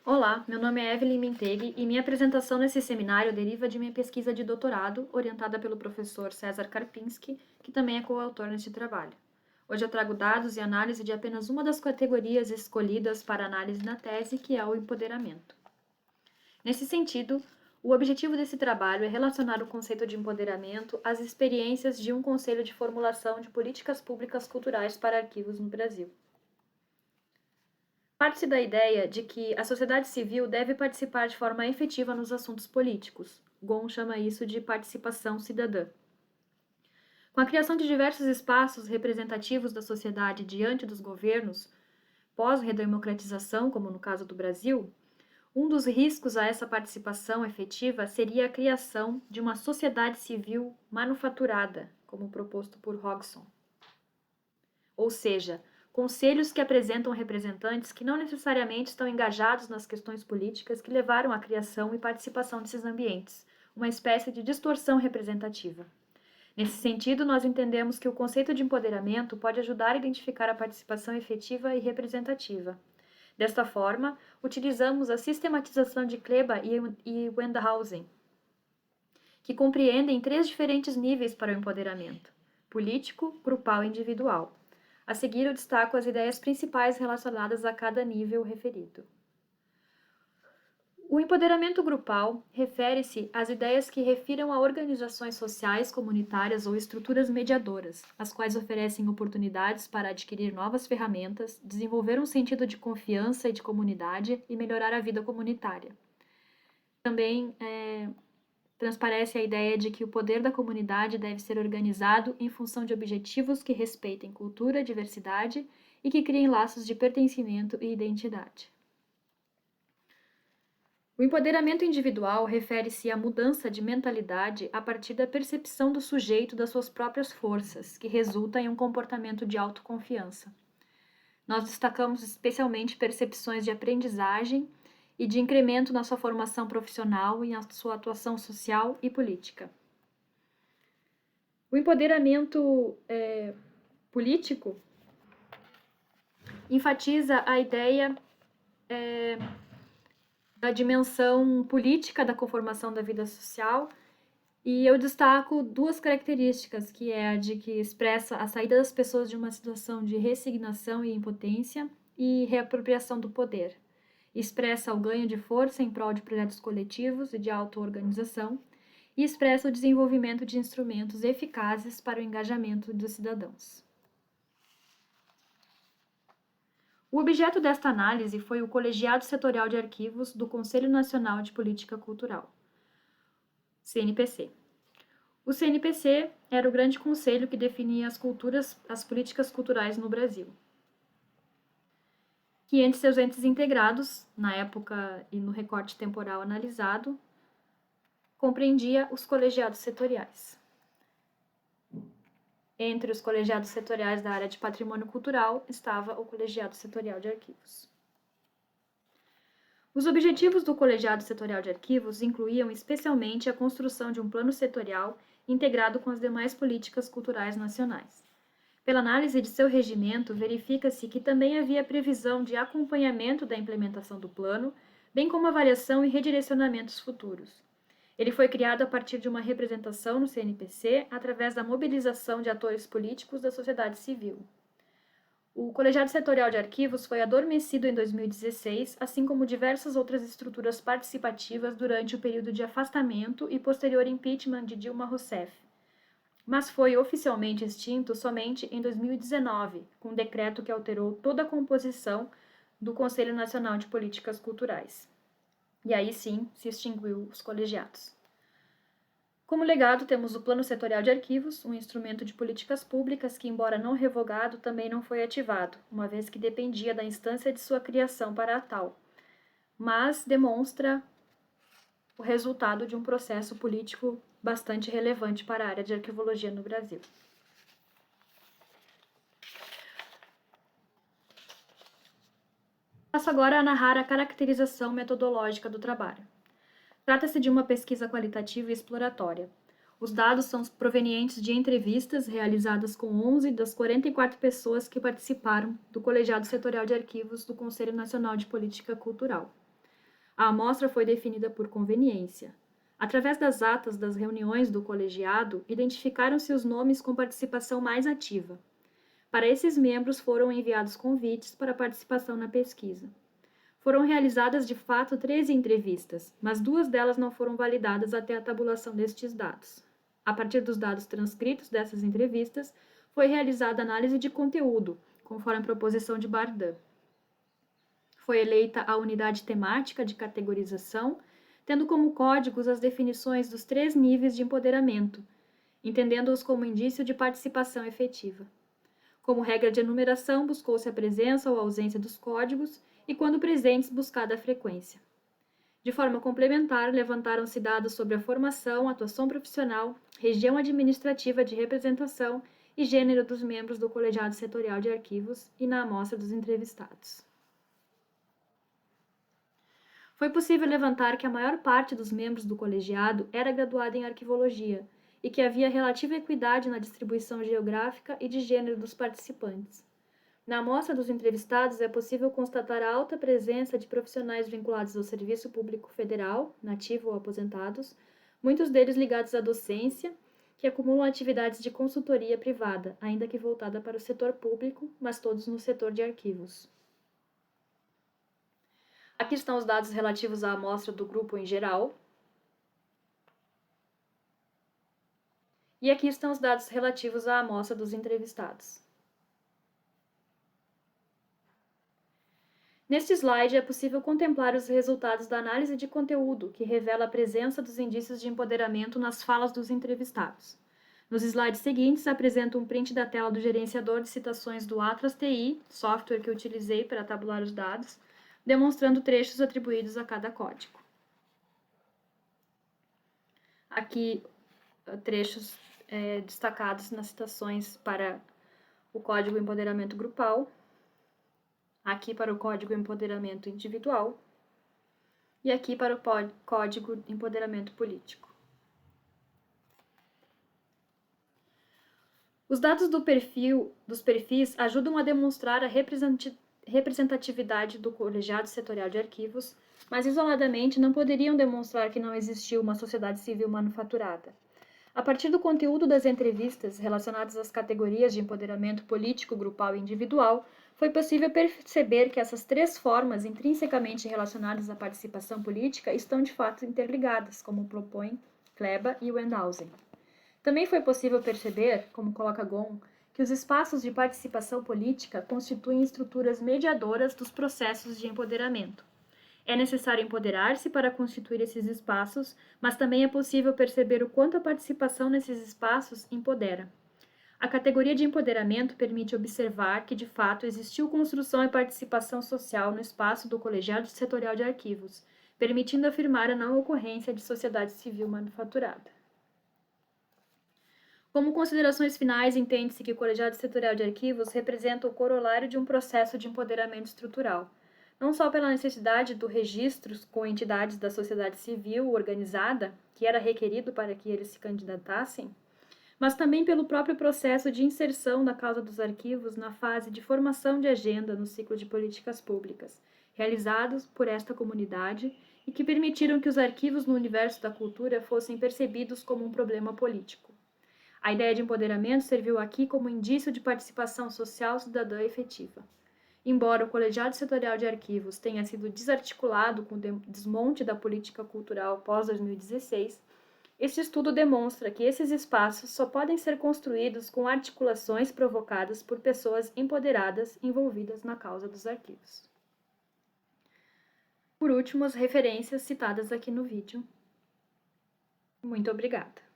Olá, meu nome é Evelyn Minteg e minha apresentação nesse seminário deriva de minha pesquisa de doutorado, orientada pelo professor César Karpinski, que também é coautor neste trabalho. Hoje eu trago dados e análise de apenas uma das categorias escolhidas para análise na tese, que é o empoderamento. Nesse sentido, o objetivo desse trabalho é relacionar o conceito de empoderamento às experiências de um conselho de formulação de políticas públicas culturais para arquivos no Brasil. Parte-se da ideia de que a sociedade civil deve participar de forma efetiva nos assuntos políticos. Gon chama isso de participação cidadã. Com a criação de diversos espaços representativos da sociedade diante dos governos, pós-redemocratização, como no caso do Brasil, um dos riscos a essa participação efetiva seria a criação de uma sociedade civil manufaturada, como proposto por Hodgson. Ou seja, conselhos que apresentam representantes que não necessariamente estão engajados nas questões políticas que levaram à criação e participação desses ambientes, uma espécie de distorção representativa. Nesse sentido, nós entendemos que o conceito de empoderamento pode ajudar a identificar a participação efetiva e representativa. Desta forma, utilizamos a sistematização de Kleber e Wendhausen, que compreendem 3 diferentes níveis para o empoderamento: político, grupal e individual. A seguir, eu destaco as ideias principais relacionadas a cada nível referido. O empoderamento grupal refere-se às ideias que refiram a organizações sociais, comunitárias ou estruturas mediadoras, as quais oferecem oportunidades para adquirir novas ferramentas, desenvolver um sentido de confiança e de comunidade e melhorar a vida comunitária. Também transparece a ideia de que o poder da comunidade deve ser organizado em função de objetivos que respeitem cultura, diversidade e que criem laços de pertencimento e identidade. O empoderamento individual refere-se à mudança de mentalidade a partir da percepção do sujeito das suas próprias forças, que resulta em um comportamento de autoconfiança. Nós destacamos especialmente percepções de aprendizagem e de incremento na sua formação profissional e na sua atuação social e política. O empoderamento político enfatiza a ideia da dimensão política da conformação da vida social, e eu destaco 2 características, que é a de que expressa a saída das pessoas de uma situação de resignação e impotência e reapropriação do poder. Expressa o ganho de força em prol de projetos coletivos e de auto-organização, e expressa o desenvolvimento de instrumentos eficazes para o engajamento dos cidadãos. O objeto desta análise foi o Colegiado Setorial de Arquivos do Conselho Nacional de Política Cultural, CNPC. O CNPC era o grande conselho que definia as políticas culturais no Brasil, que entre seus entes integrados, na época e no recorte temporal analisado, compreendia os colegiados setoriais. Entre os colegiados setoriais da área de patrimônio cultural estava o Colegiado Setorial de Arquivos. Os objetivos do Colegiado Setorial de Arquivos incluíam especialmente a construção de um plano setorial integrado com as demais políticas culturais nacionais. Pela análise de seu regimento, verifica-se que também havia previsão de acompanhamento da implementação do plano, bem como avaliação e redirecionamentos futuros. Ele foi criado a partir de uma representação no CNPC através da mobilização de atores políticos da sociedade civil. O Colegiado Setorial de Arquivos foi adormecido em 2016, assim como diversas outras estruturas participativas durante o período de afastamento e posterior impeachment de Dilma Rousseff, mas foi oficialmente extinto somente em 2019, com um decreto que alterou toda a composição do Conselho Nacional de Políticas Culturais. E aí sim se extinguiu os colegiados. Como legado, temos o Plano Setorial de Arquivos, um instrumento de políticas públicas que, embora não revogado, também não foi ativado, uma vez que dependia da instância de sua criação para a tal, mas demonstra o resultado de um processo político bastante relevante para a área de arquivologia no Brasil. Passo agora a narrar a caracterização metodológica do trabalho. Trata-se de uma pesquisa qualitativa e exploratória. Os dados são provenientes de entrevistas realizadas com 11 das 44 pessoas que participaram do Colegiado Setorial de Arquivos do Conselho Nacional de Política Cultural. A amostra foi definida por conveniência. Através das atas das reuniões do colegiado, identificaram-se os nomes com participação mais ativa. Para esses membros foram enviados convites para participação na pesquisa. Foram realizadas de fato 13 entrevistas, mas 2 delas não foram validadas até a tabulação destes dados. A partir dos dados transcritos dessas entrevistas, foi realizada análise de conteúdo, conforme a proposição de Bardin. Foi eleita a unidade temática de categorização, tendo como códigos as definições dos 3 níveis de empoderamento, entendendo-os como indício de participação efetiva. Como regra de enumeração, buscou-se a presença ou ausência dos códigos e, quando presentes, buscada a frequência. De forma complementar, levantaram-se dados sobre a formação, atuação profissional, região administrativa de representação e gênero dos membros do Colegiado Setorial de Arquivos e na amostra dos entrevistados. Foi possível levantar que a maior parte dos membros do colegiado era graduada em arquivologia e que havia relativa equidade na distribuição geográfica e de gênero dos participantes. Na amostra dos entrevistados, é possível constatar a alta presença de profissionais vinculados ao Serviço Público Federal, nativo ou aposentados, muitos deles ligados à docência, que acumulam atividades de consultoria privada, ainda que voltada para o setor público, mas todos no setor de arquivos. Aqui estão os dados relativos à amostra do grupo em geral. E aqui estão os dados relativos à amostra dos entrevistados. Neste slide, é possível contemplar os resultados da análise de conteúdo, que revela a presença dos indícios de empoderamento nas falas dos entrevistados. Nos slides seguintes, apresento um print da tela do gerenciador de citações do Atlas TI, software que utilizei para tabular os dados, demonstrando trechos atribuídos a cada código. Aqui, trechos destacados nas citações para o código empoderamento grupal, aqui para o código empoderamento individual e aqui para o código empoderamento político. Os dados dos perfis ajudam a demonstrar a representatividade do colegiado setorial de arquivos, mas isoladamente não poderiam demonstrar que não existiu uma sociedade civil manufaturada. A partir do conteúdo das entrevistas relacionadas às categorias de empoderamento político, grupal e individual, foi possível perceber que essas 3 formas intrinsecamente relacionadas à participação política estão de fato interligadas, como propõem Kleba e Wendhausen. Também foi possível perceber, como coloca Gon, que os espaços de participação política constituem estruturas mediadoras dos processos de empoderamento. É necessário empoderar-se para constituir esses espaços, mas também é possível perceber o quanto a participação nesses espaços empodera. A categoria de empoderamento permite observar que, de fato, existiu construção e participação social no espaço do Colegiado Setorial de Arquivos, permitindo afirmar a não ocorrência de sociedade civil manufaturada. Como considerações finais, entende-se que o Colegiado Setorial de Arquivos representa o corolário de um processo de empoderamento estrutural, não só pela necessidade do registro com entidades da sociedade civil organizada, que era requerido para que eles se candidatassem, mas também pelo próprio processo de inserção da causa dos arquivos na fase de formação de agenda no ciclo de políticas públicas, realizados por esta comunidade e que permitiram que os arquivos no universo da cultura fossem percebidos como um problema político. A ideia de empoderamento serviu aqui como indício de participação social cidadã efetiva. Embora o Colegiado Setorial de Arquivos tenha sido desarticulado com o desmonte da política cultural pós-2016, este estudo demonstra que esses espaços só podem ser construídos com articulações provocadas por pessoas empoderadas envolvidas na causa dos arquivos. Por último, as referências citadas aqui no vídeo. Muito obrigada.